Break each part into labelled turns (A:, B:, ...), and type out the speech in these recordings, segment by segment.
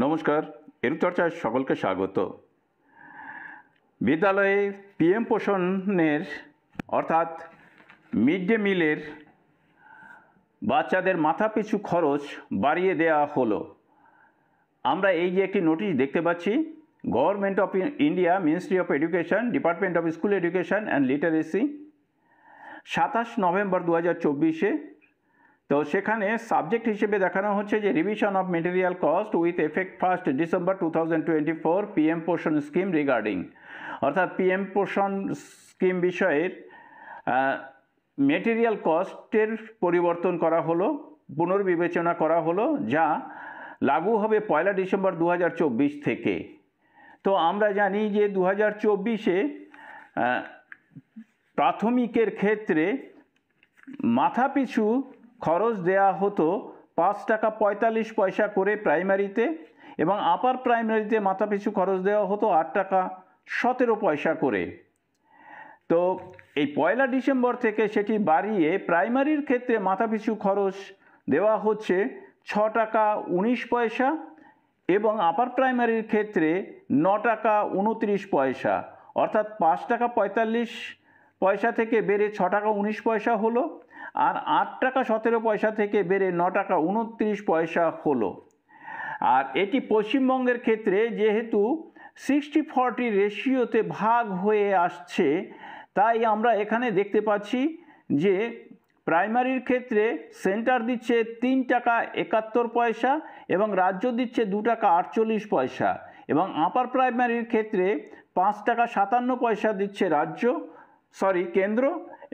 A: নমস্কার, এরুচর্চায় সকলকে স্বাগত। বিদ্যালয়ে পিএম পোষণের অর্থাৎ মিড ডে মিলের বাচ্চাদের মাথাপিছু খরচ বাড়িয়ে দেওয়া হলো। আমরা এই যে একটি নোটিশ দেখতে পাচ্ছি, government of India, ministry of education, department of school education and literacy, 27 November 2024-এ। তো সেখানে সাবজেক্ট হিসেবে দেখানো হচ্ছে যে revision of material cost with effect 1 December 2024 PM Poshan scheme regarding, অর্থাৎ পিএম পোষণ স্কিম বিষয়ের মেটেরিয়াল কস্টের পরিবর্তন করা হলো, পুনর্বিবেচনা করা হলো, যা লাগু হবে 1 ডিসেম্বর 2024 থেকে। তো আমরা জানি যে 2024-এ প্রাথমিকের ক্ষেত্রে মাথাপিছু খরচ দেয়া হতো 5 টাকা 45 পয়সা করে প্রাইমারিতে, এবং আপার প্রাইমারিতে মাথাপিছু খরচ দেওয়া হতো 8 টাকা 17 পয়সা করে। তো এই 1 ডিসেম্বর থেকে সেটি বাড়িয়ে প্রাইমারির ক্ষেত্রে মাথাপিছু খরচ দেওয়া হচ্ছে 6 টাকা 19 পয়সা এবং আপার প্রাইমারির ক্ষেত্রে 9 টাকা 29 পয়সা, অর্থাৎ 5 টাকা 45 পয়সা থেকে বেড়ে 6 টাকা 19 পয়সা হলো, আর 8 টাকা 17 পয়সা থেকে বেড়ে 9 টাকা 29 পয়সা হলো। আর এটি পশ্চিমবঙ্গের ক্ষেত্রে যেহেতু 60-40 রেশিওতে ভাগ হয়ে আসছে, তাই আমরা এখানে দেখতে পাচ্ছি যে প্রাইমারির ক্ষেত্রে সেন্টার দিচ্ছে 3 টাকা 71 পয়সা এবং রাজ্য দিচ্ছে 2 টাকা 48 পয়সা, এবং আপার প্রাইমারির ক্ষেত্রে 5 টাকা 57 পয়সা দিচ্ছে কেন্দ্র,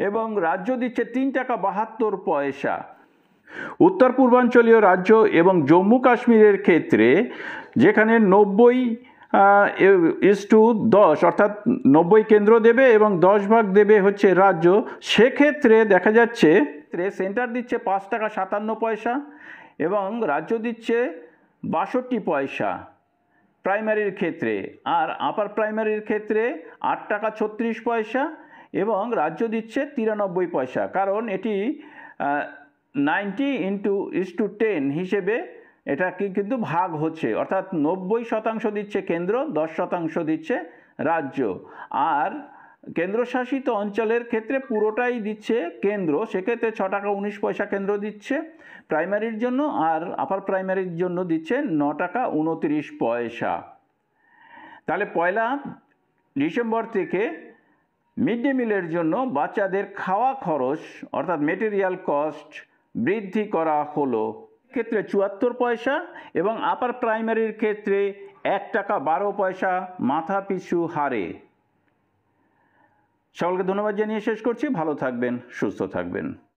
A: এবং রাজ্য দিচ্ছে 3 টাকা 72 পয়সা। উত্তর পূর্বাঞ্চলীয় রাজ্য এবং জম্মু কাশ্মীরের ক্ষেত্রে যেখানে 90:10, অর্থাৎ 90 কেন্দ্র দেবে এবং 10 ভাগ দেবে হচ্ছে রাজ্য, সেক্ষেত্রে দেখা যাচ্ছে সেন্টার দিচ্ছে 5 টাকা 57 পয়সা এবং রাজ্য দিচ্ছে 62 পয়সা প্রাইমারির ক্ষেত্রে, আর আপার প্রাইমারির ক্ষেত্রে 8 টাকা 36 পয়সা এবং রাজ্য দিচ্ছে 93 পয়সা। কারণ এটি 90:10 হিসেবে এটা কিন্তু ভাগ হচ্ছে, অর্থাৎ 90% দিচ্ছে কেন্দ্র, 10% দিচ্ছে রাজ্য। আর কেন্দ্রশাসিত অঞ্চলের ক্ষেত্রে পুরোটাই দিচ্ছে কেন্দ্র, সেক্ষেত্রে 6 টাকা 19 পয়সা কেন্দ্র দিচ্ছে প্রাইমারির জন্য, আর আপার প্রাইমারির জন্য দিচ্ছে 9 টাকা 29 পয়সা। তাহলে 1 ডিসেম্বর থেকে মিড ডে মিলের জন্য বাচ্চাদের খাওয়া খরচ অর্থাৎ মেটেরিয়াল কস্ট বৃদ্ধি করা হলো, ক্ষেত্রে 74 পয়সা এবং আপার প্রাইমারির ক্ষেত্রে 1 টাকা 12 পয়সা মাথাপিছু হারে। সকলকে ধন্যবাদ জানিয়ে শেষ করছি। ভালো থাকবেন, সুস্থ থাকবেন।